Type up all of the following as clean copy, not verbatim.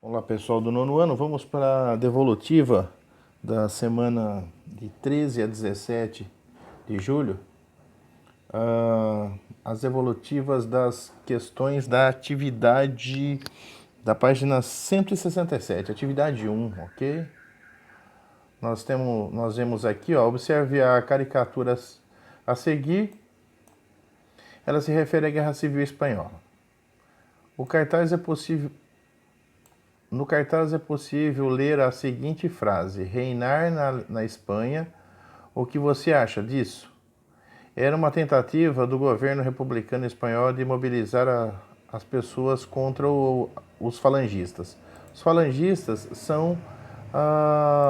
Olá pessoal do nono ano, vamos para a devolutiva da semana de 13 a 17 de julho. As devolutivas das questões da atividade da página 167, atividade 1, ok? Nós vemos aqui, ó, observe a caricatura a seguir, ela se refere à Guerra Civil Espanhola. No cartaz é possível ler a seguinte frase: reinar na Espanha, o que você acha disso? Era uma tentativa do governo republicano espanhol de mobilizar as pessoas contra os falangistas. Os falangistas são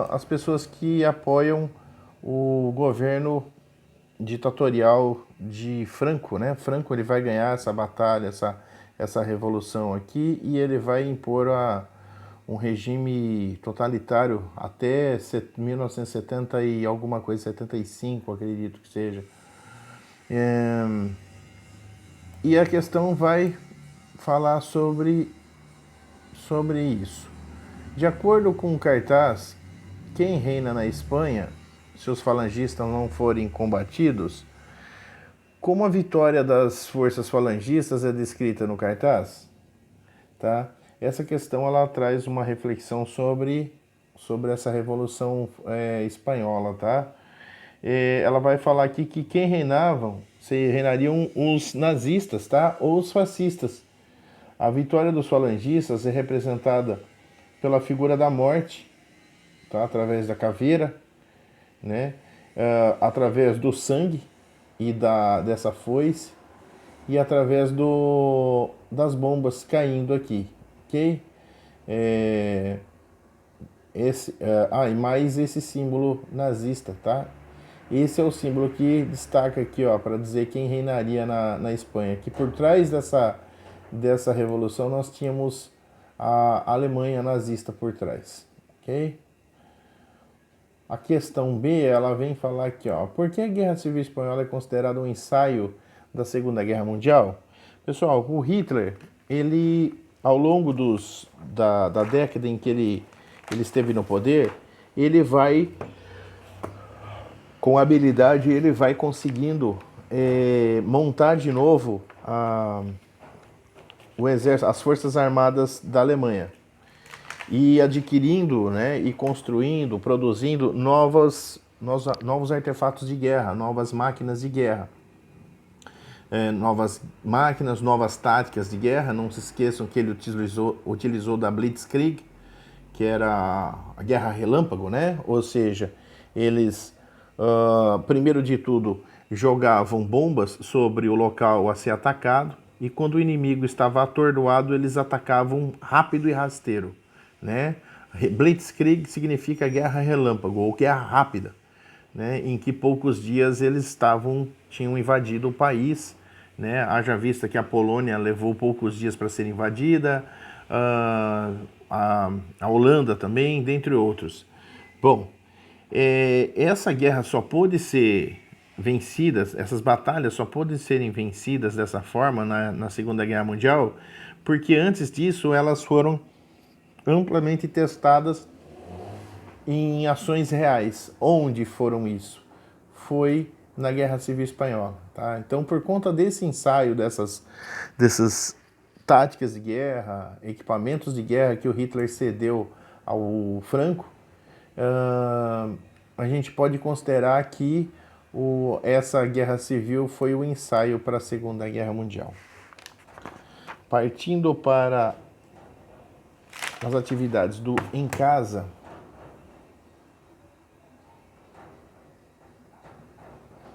as pessoas que apoiam o governo ditatorial de Franco, né? Franco ele vai ganhar essa batalha, essa revolução aqui, e ele vai impor um regime totalitário até 1970 e alguma coisa, 75, acredito que seja. E a questão vai falar sobre isso. De acordo com o cartaz, quem reina na Espanha, se os falangistas não forem combatidos, como a vitória das forças falangistas é descrita no cartaz, tá? Essa questão ela traz uma reflexão sobre essa revolução espanhola, tá? Ela vai falar aqui que quem reinariam os nazistas, tá? Ou os fascistas. A vitória dos falangistas é representada pela figura da morte, tá? Através da caveira, né? Através do sangue e dessa foice, e através das bombas caindo aqui, ok? E mais esse símbolo nazista, tá? Esse é o símbolo que destaca aqui, ó, para dizer quem reinaria na Espanha. Que por trás dessa revolução nós tínhamos a Alemanha nazista por trás, ok? A questão B, ela vem falar aqui, ó, por que a Guerra Civil Espanhola é considerada um ensaio da Segunda Guerra Mundial? Pessoal, o Hitler, ele, ao longo da década em que ele esteve no poder, ele vai, com habilidade, ele vai conseguindo montar de novo o exército, as forças armadas da Alemanha, e adquirindo, né, e construindo, produzindo novos artefatos de guerra, novas máquinas de guerra. Novas máquinas, novas táticas de guerra. Não se esqueçam que ele utilizou da Blitzkrieg, que era a guerra relâmpago, né? Ou seja, eles, primeiro de tudo, jogavam bombas sobre o local a ser atacado, e quando o inimigo estava atordoado, eles atacavam rápido e rasteiro, né? Blitzkrieg significa guerra relâmpago, ou guerra rápida, né? Em que poucos dias eles tinham invadido o país, né? Haja vista que a Polônia levou poucos dias para ser invadida, a Holanda também, dentre outros. Bom, essa guerra só pôde ser vencida, essas batalhas só podem serem vencidas dessa forma na Segunda Guerra Mundial, porque antes disso elas foram amplamente testadas em ações reais. Onde foram isso? Foi na Guerra Civil Espanhola, tá? Então, por conta desse ensaio, dessas táticas de guerra, equipamentos de guerra que o Hitler cedeu ao Franco, a gente pode considerar que essa guerra civil foi o ensaio para a Segunda Guerra Mundial. Partindo para as atividades do Em Casa,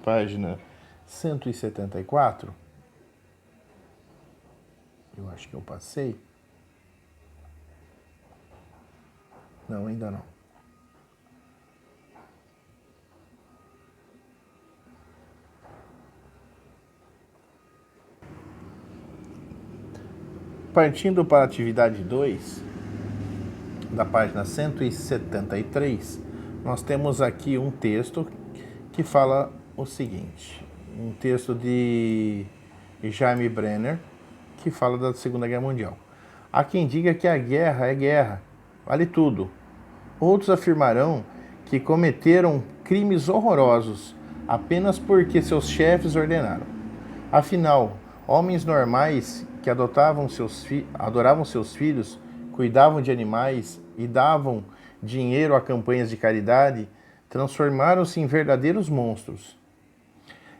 página 174, eu acho que eu passei. Não, ainda não. Partindo para a atividade 2, da página 173, nós temos aqui um texto que fala o seguinte, um texto de Jaime Brenner, que fala da Segunda Guerra Mundial. Há quem diga que a guerra é guerra, vale tudo. Outros afirmarão que cometeram crimes horrorosos apenas porque seus chefes ordenaram. Afinal, homens normais que adoravam seus filhos, cuidavam de animais e davam dinheiro a campanhas de caridade, transformaram-se em verdadeiros monstros.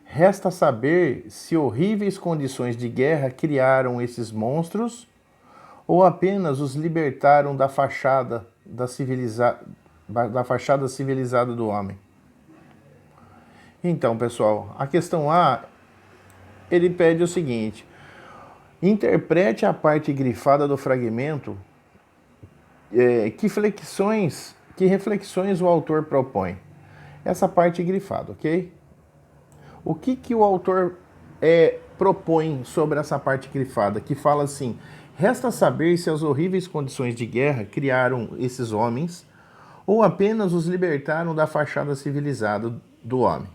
Resta saber se horríveis condições de guerra criaram esses monstros ou apenas os libertaram da fachada civilizada do homem. Então, pessoal, a questão A, ele pede o seguinte: interprete a parte grifada do fragmento. Que reflexões o autor propõe? Essa parte grifada, ok? O que o autor propõe sobre essa parte grifada? Que fala assim: resta saber se as horríveis condições de guerra criaram esses homens ou apenas os libertaram da fachada civilizada do homem.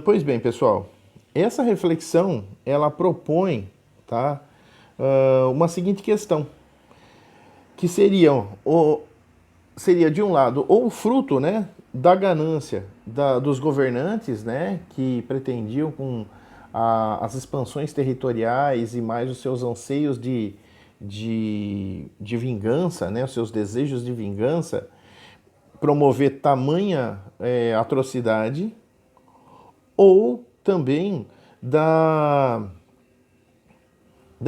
Pois bem, pessoal, essa reflexão ela propõe, tá, uma seguinte questão, que seria de um lado ou fruto, né, da ganância dos governantes, né, que pretendiam com as expansões territoriais e mais os seus anseios de vingança, né, os seus desejos de vingança, promover tamanha atrocidade, ou também da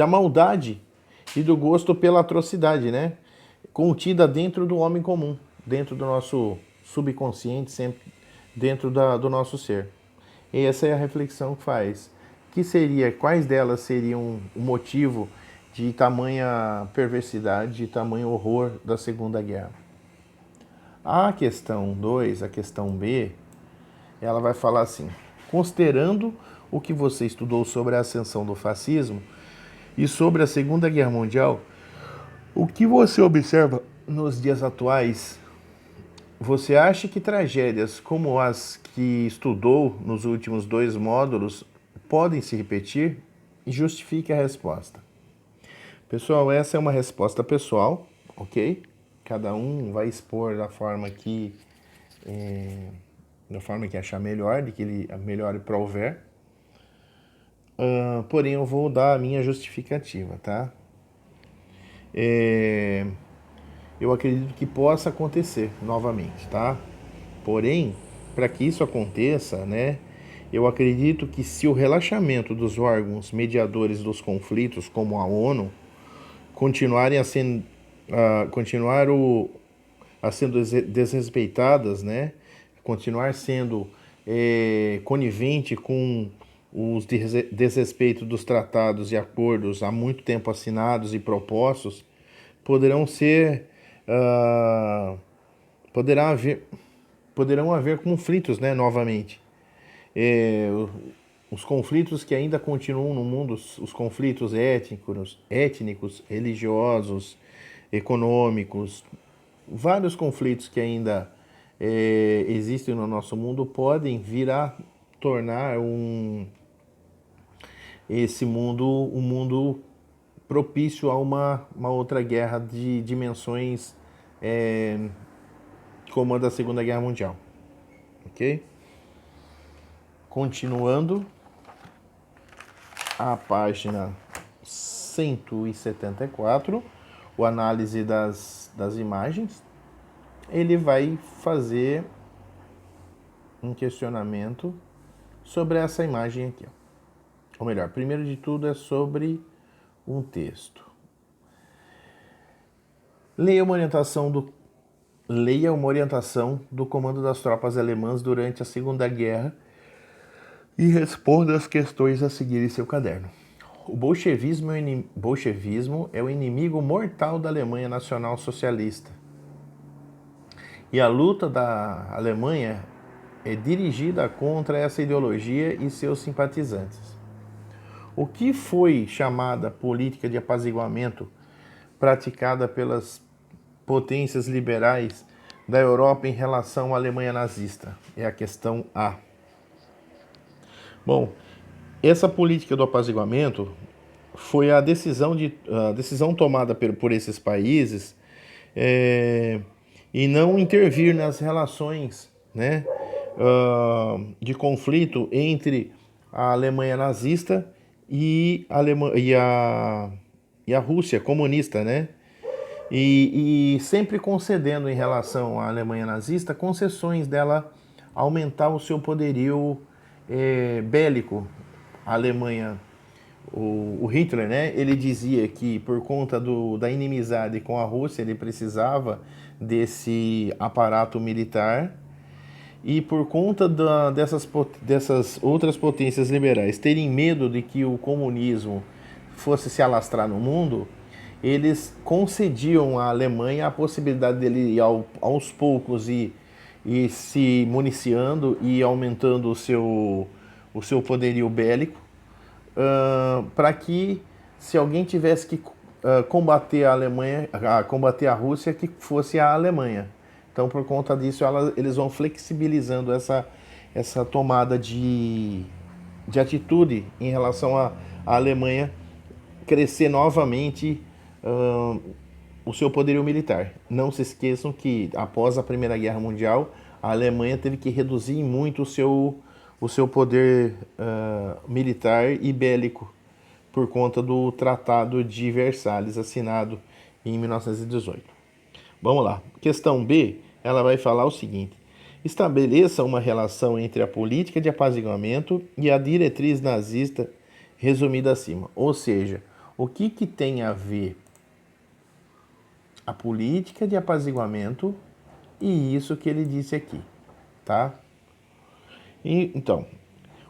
maldade e do gosto pela atrocidade, né, contida dentro do homem comum, dentro do nosso subconsciente, sempre dentro do nosso ser. E essa é a reflexão que faz. Quais delas seriam o motivo de tamanha perversidade, de tamanho horror da Segunda Guerra? A questão 2, a questão B, ela vai falar assim: considerando o que você estudou sobre a ascensão do fascismo e sobre a Segunda Guerra Mundial, o que você observa nos dias atuais? Você acha que tragédias como as que estudou nos últimos 2 módulos podem se repetir? E justifique a resposta. Pessoal, essa é uma resposta pessoal, ok? Cada um vai expor da forma que achar melhor, de que ele melhor lhe prouver. Porém, eu vou dar a minha justificativa, tá? Eu acredito que possa acontecer novamente, tá? Porém, para que isso aconteça, né, eu acredito que se o relaxamento dos órgãos mediadores dos conflitos, como a ONU, continuar sendo desrespeitadas, né, continuar sendo conivente com os desrespeito dos tratados e acordos há muito tempo assinados e propostos, poderão haver conflitos, né, novamente. Os conflitos que ainda continuam no mundo, os conflitos étnicos, religiosos, econômicos, vários conflitos que ainda existem no nosso mundo podem vir a tornar esse mundo um mundo propício a uma outra guerra de dimensões como a da Segunda Guerra Mundial. Ok? Continuando, a página 174, o análise das imagens, ele vai fazer um questionamento sobre essa imagem aqui. Ou melhor, primeiro de tudo é sobre um texto. Leia uma orientação do comando das tropas alemãs durante a Segunda Guerra e responda as questões a seguir em seu caderno. O bolchevismo é o inimigo mortal da Alemanha Nacional Socialista. E a luta da Alemanha é dirigida contra essa ideologia e seus simpatizantes. O que foi chamada política de apaziguamento praticada pelas potências liberais da Europa em relação à Alemanha nazista? É a questão A. Bom, essa política do apaziguamento foi a decisão tomada por esses países é, e não intervir nas relações, né, de conflito entre a Alemanha nazista e a Rússia comunista, né? E sempre concedendo em relação à Alemanha nazista concessões dela aumentar o seu poderio bélico. A Alemanha, o Hitler, né, ele dizia que por conta da inimizade com a Rússia ele precisava desse aparato militar e por conta dessas outras potências liberais terem medo de que o comunismo fosse se alastrar no mundo, eles concediam à Alemanha a possibilidade dele ir aos poucos e se municiando e aumentando o seu poderio bélico, para que se alguém tivesse que combater a Alemanha, combater a Rússia, que fosse a Alemanha. Então, por conta disso, eles vão flexibilizando essa tomada de atitude em relação à Alemanha crescer novamente o seu poderio militar. Não se esqueçam que após a Primeira Guerra Mundial, a Alemanha teve que reduzir muito o seu poder militar e bélico por conta do Tratado de Versalhes, assinado em 1918. Vamos lá. Questão B, ela vai falar o seguinte: estabeleça uma relação entre a política de apaziguamento e a diretriz nazista resumida acima. Ou seja, o que tem a ver a política de apaziguamento e isso que ele disse aqui, tá? Então,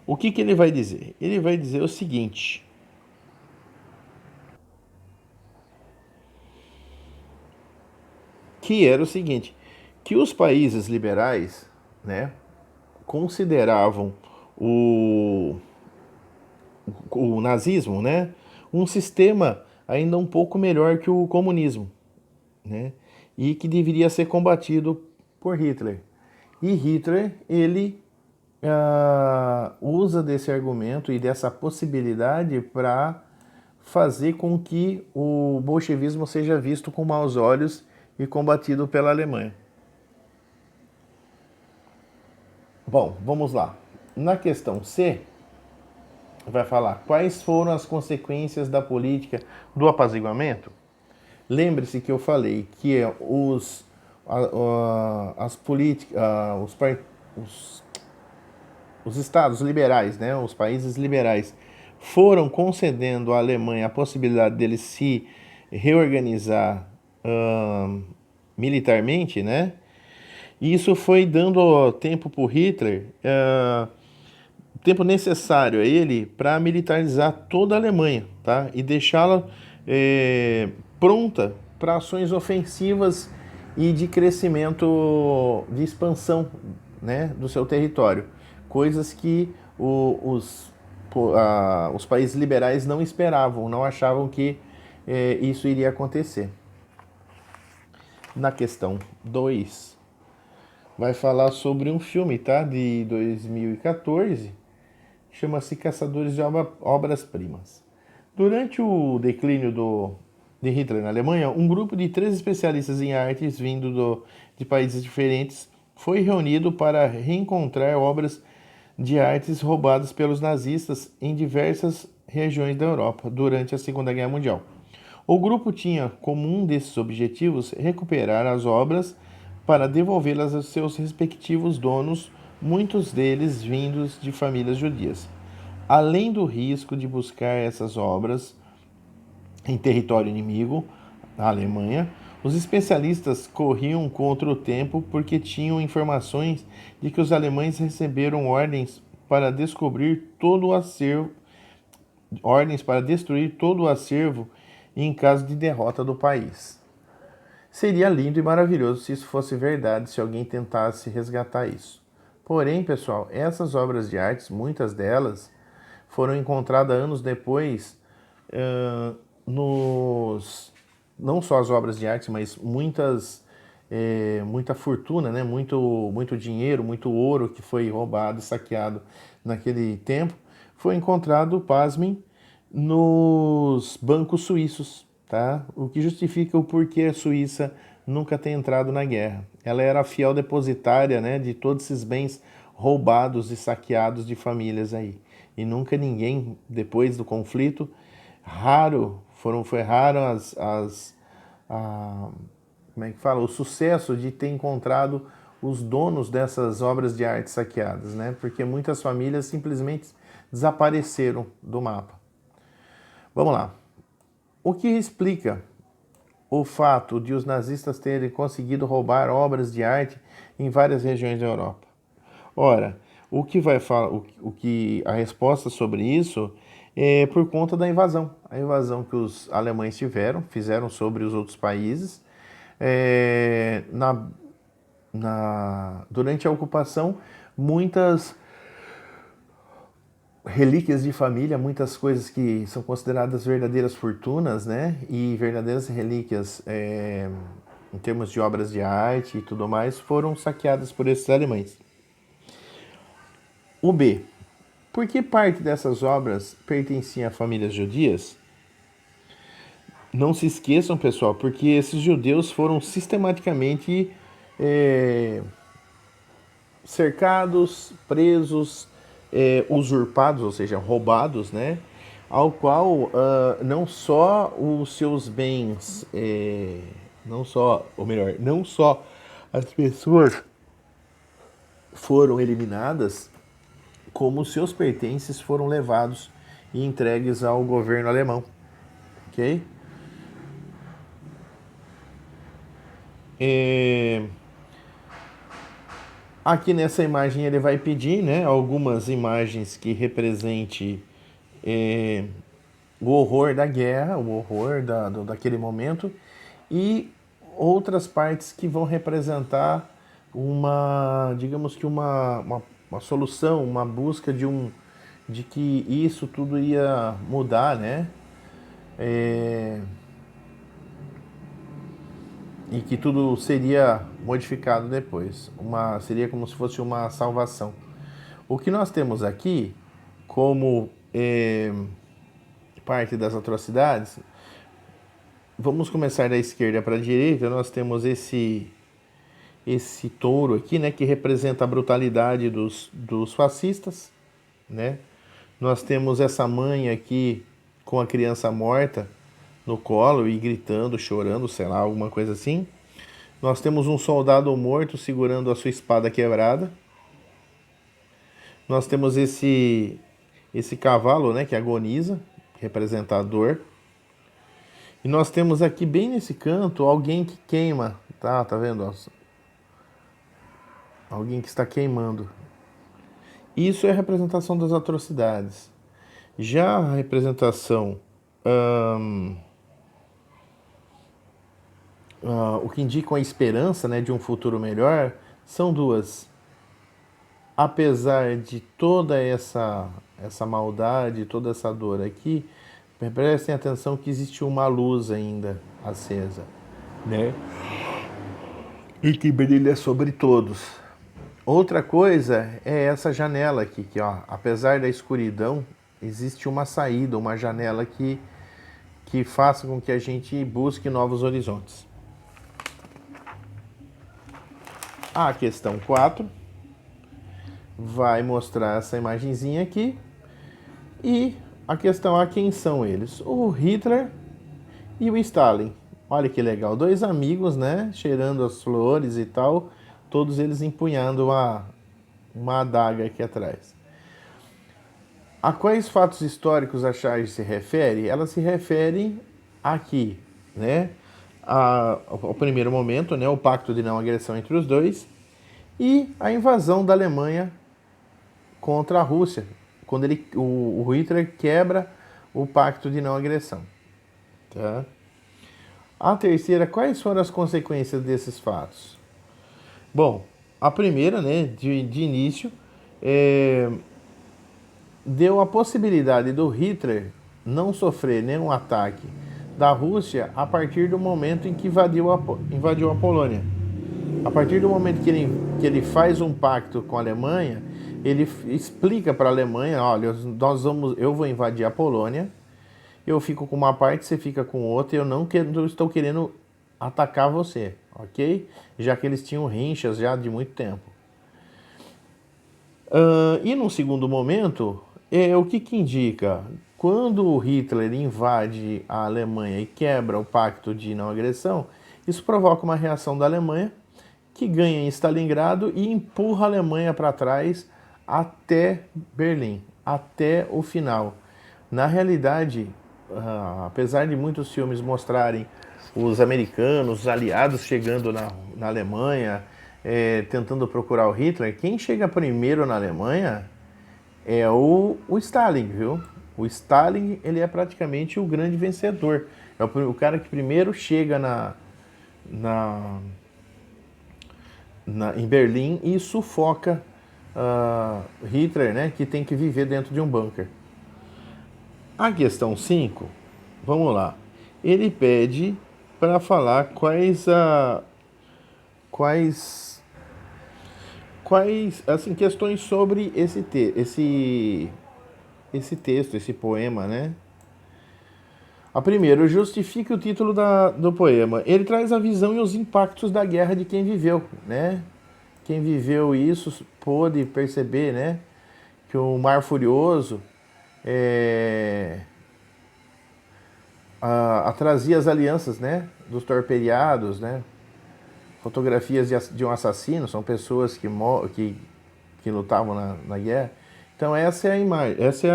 o que ele vai dizer? Ele vai dizer o seguinte: que era o seguinte, que os países liberais, né, consideravam o nazismo, né, um sistema ainda um pouco melhor que o comunismo, né, e que deveria ser combatido por Hitler. E Hitler, ele usa desse argumento e dessa possibilidade para fazer com que o bolchevismo seja visto com maus olhos e combatido pela Alemanha. Bom, vamos lá. Na questão C, vai falar quais foram as consequências da política do apaziguamento. Lembre-se que eu falei que as políticas, os estados liberais, né, os países liberais, foram concedendo à Alemanha a possibilidade dele se reorganizar militarmente, né? E isso foi dando tempo para o Hitler, tempo necessário a ele para militarizar toda a Alemanha, tá? E deixá-la pronta para ações ofensivas e de crescimento, de expansão, né, do seu território. Coisas que os países liberais não esperavam, não achavam que isso iria acontecer. Na questão 2, vai falar sobre um filme, tá, de 2014, chama-se Caçadores de Obras-Primas. Durante o declínio de Hitler na Alemanha, um grupo de 3 especialistas em artes vindo de países diferentes foi reunido para reencontrar obras de artes roubadas pelos nazistas em diversas regiões da Europa durante a Segunda Guerra Mundial. O grupo tinha como um desses objetivos recuperar as obras para devolvê-las aos seus respectivos donos, muitos deles vindos de famílias judias. Além do risco de buscar essas obras em território inimigo, na Alemanha, os especialistas corriam contra o tempo porque tinham informações de que os alemães receberam ordens para destruir todo o acervo em caso de derrota do país. Seria lindo e maravilhoso se isso fosse verdade, se alguém tentasse resgatar isso. Porém, pessoal, essas obras de arte, muitas delas, foram encontradas anos depois não só as obras de arte, mas muita fortuna, né? muito dinheiro, muito ouro que foi roubado e saqueado naquele tempo, foi encontrado, pasmem, nos bancos suíços, tá? O que justifica o porquê a Suíça nunca ter entrado na guerra. Ela era a fiel depositária, né, de todos esses bens roubados e saqueados de famílias aí. E nunca ninguém, depois do conflito, foi raro como é que fala? O sucesso de ter encontrado os donos dessas obras de arte saqueadas, né? Porque muitas famílias simplesmente desapareceram do mapa. Vamos lá. O que explica o fato de os nazistas terem conseguido roubar obras de arte em várias regiões da Europa? Ora, o que vai falar, o que a resposta sobre isso é por conta da invasão. A invasão que os alemães fizeram sobre os outros países. Durante a ocupação, muitas relíquias de família, muitas coisas que são consideradas verdadeiras fortunas, né? E verdadeiras relíquias em termos de obras de arte e tudo mais, foram saqueadas por esses alemães. O B. Por que parte dessas obras pertenciam a famílias judias? Não se esqueçam, pessoal, porque esses judeus foram sistematicamente cercados, presos, usurpados, ou seja, roubados, né? Ao qual não só os seus bens, não só as pessoas foram eliminadas, como os seus pertences foram levados e entregues ao governo alemão, ok? Aqui nessa imagem ele vai pedir, né, algumas imagens que represente o horror da guerra, o horror daquele momento, e outras partes que vão representar digamos que uma solução, uma busca de que isso tudo ia mudar, né? E que tudo seria modificado depois. Seria como se fosse uma salvação. O que nós temos aqui, como parte das atrocidades, vamos começar da esquerda para a direita. Nós temos esse touro aqui, né, que representa a brutalidade dos fascistas, né? Nós temos essa mãe aqui com a criança morta no colo e gritando, chorando, sei lá, alguma coisa assim. Nós temos um soldado morto segurando a sua espada quebrada. Nós temos esse cavalo, né, que agoniza, que representa a dor. E nós temos aqui bem nesse canto alguém que queima, tá vendo? Alguém que está queimando. Isso é a representação das atrocidades. Já a representação o que indica a esperança, né, de um futuro melhor, são duas. Apesar de toda essa maldade, toda essa dor aqui, prestem atenção que existe uma luz ainda acesa, né? E que brilha sobre todos. Outra coisa é essa janela aqui, que ó, apesar da escuridão, existe uma saída, uma janela que faça com que a gente busque novos horizontes. A questão 4 vai mostrar essa imagenzinha aqui. E a questão é quem são eles? O Hitler e o Stalin. Olha que legal, dois amigos, né? Cheirando as flores e tal, todos eles empunhando uma adaga aqui atrás. A quais fatos históricos a charge se refere? Ela se refere aqui, né? Ao primeiro momento, né? O pacto de não agressão entre os dois e a invasão da Alemanha contra a Rússia, quando o Hitler quebra o pacto de não agressão. Tá? A terceira, quais foram as consequências desses fatos? Bom, a primeira, né, de início, deu a possibilidade do Hitler não sofrer nenhum ataque da Rússia a partir do momento em que invadiu a Polônia. A partir do momento que ele faz um pacto com a Alemanha, ele explica para a Alemanha, olha, eu vou invadir a Polônia eu fico com uma parte, você fica com outra, e eu não estou querendo atacar você, ok? Já que eles tinham rinchas já de muito tempo. E num segundo momento, o que indica? Quando o Hitler invade a Alemanha e quebra o pacto de não agressão, isso provoca uma reação da Alemanha, que ganha em Stalingrado e empurra a Alemanha para trás até Berlim, até o final. Na realidade, apesar de muitos filmes mostrarem os americanos, os aliados chegando na Alemanha, tentando procurar o Hitler, quem chega primeiro na Alemanha é o Stalin, viu? O Stalin, ele é praticamente o grande vencedor. É o cara que primeiro chega em Berlim e sufoca Hitler, né, que tem que viver dentro de um bunker. A questão 5, vamos lá. Ele pede para falar quais assim, questões sobre esse texto, esse poema, né? A primeira, justifique o título do poema. Ele traz a visão e os impactos da guerra de quem viveu, né? Quem viveu isso pôde perceber, né? Que o Mar Furioso trazia as alianças, né? Dos torpedeados, né? Fotografias de um assassino, são pessoas que lutavam na guerra. Então essa é a imagem, essa é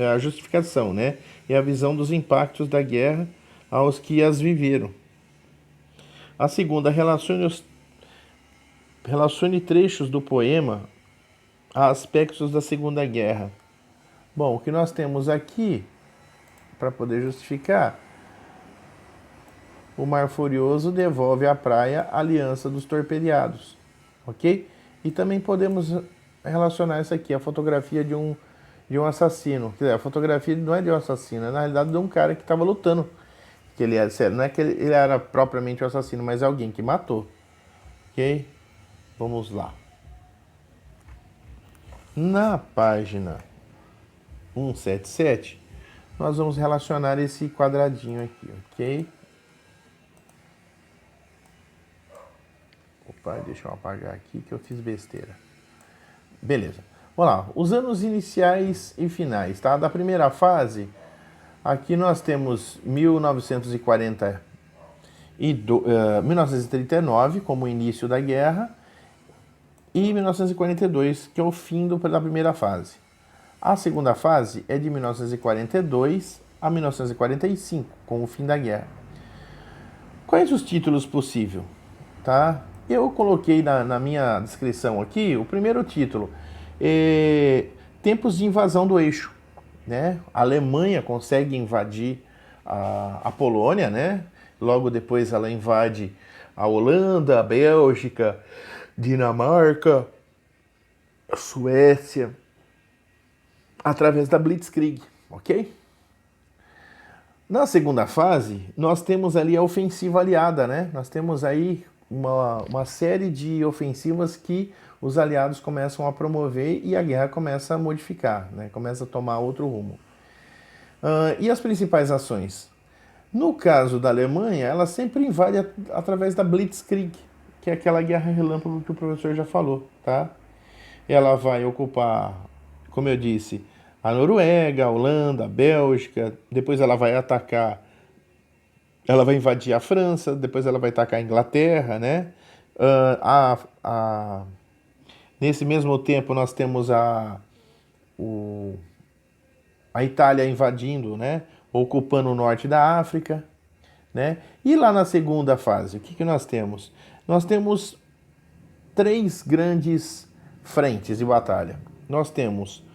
a justificação, né? É a visão dos impactos da guerra aos que as viveram. A segunda, relacione trechos do poema a aspectos da Segunda Guerra. Bom, o que nós temos aqui, para poder justificar, o Mar Furioso devolve à praia a aliança dos torpedeados, ok? E também podemos relacionar isso aqui, a fotografia de um assassino. Quer dizer, a fotografia não é de um assassino, é na realidade de um cara que estava lutando. Que ele não é que ele era propriamente um assassino, mas é alguém que matou. Ok? Vamos lá. Na página 177, nós vamos relacionar esse quadradinho aqui, ok? Opa, deixa eu apagar aqui que eu fiz besteira. Beleza. Vamos lá. Os anos iniciais e finais, tá? Da primeira fase, aqui nós temos 1939 como o início da guerra e 1942, que é o fim da primeira fase. A segunda fase é de 1942 a 1945, com o fim da guerra. Quais os títulos possíveis? Tá? Eu coloquei na minha descrição aqui o primeiro título, Tempos de invasão do eixo. Né? A Alemanha consegue invadir a Polônia, né? Logo depois ela invade a Holanda, a Bélgica, Dinamarca, a Suécia, através da Blitzkrieg, ok? Na segunda fase, nós temos ali a ofensiva aliada, né? Nós temos aí uma série de ofensivas que os aliados começam a promover e a guerra começa a modificar, né? Começa a tomar outro rumo. E as principais ações? No caso da Alemanha, ela sempre invade através da Blitzkrieg, que é aquela guerra relâmpago que o professor já falou, tá? Ela vai ocupar, como eu disse, a Noruega, a Holanda, a Bélgica, depois ela vai atacar, ela vai invadir a França, depois ela vai atacar a Inglaterra, né? Nesse mesmo tempo nós temos a Itália invadindo, né? Ocupando o norte da África, né? E lá na segunda fase, o que nós temos? Nós temos 3 grandes frentes de batalha. Nós temos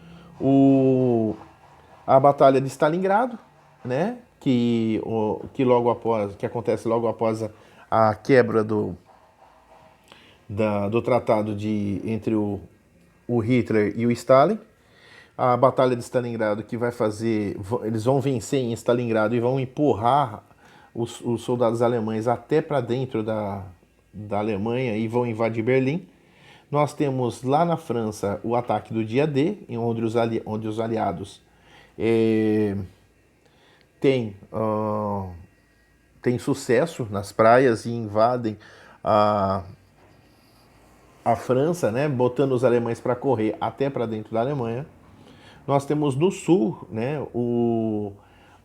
a Batalha de Stalingrado, né? Que acontece logo após a quebra do tratado entre o Hitler e o Stalin. A Batalha de Stalingrado, que vai fazer, eles vão vencer em Stalingrado e vão empurrar os soldados alemães até para dentro da Alemanha e vão invadir Berlim. Nós temos lá na França o ataque do dia D, onde os aliados tem, tem sucesso nas praias e invadem a, a França, né, botando os alemães para correr até para dentro da Alemanha. Nós temos no sul, né,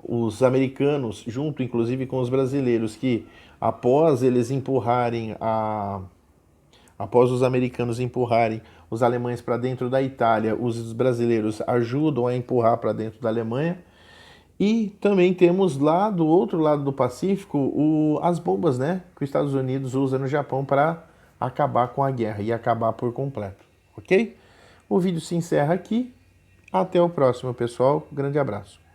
os americanos, junto inclusive com os brasileiros, que após eles empurrarem após os americanos empurrarem os alemães para dentro da Itália, os brasileiros ajudam a empurrar para dentro da Alemanha. E também temos lá do outro lado do Pacífico as bombas, né, que os Estados Unidos usa no Japão para acabar com a guerra e acabar por completo, ok? O vídeo se encerra aqui. Até o próximo, pessoal. Grande abraço.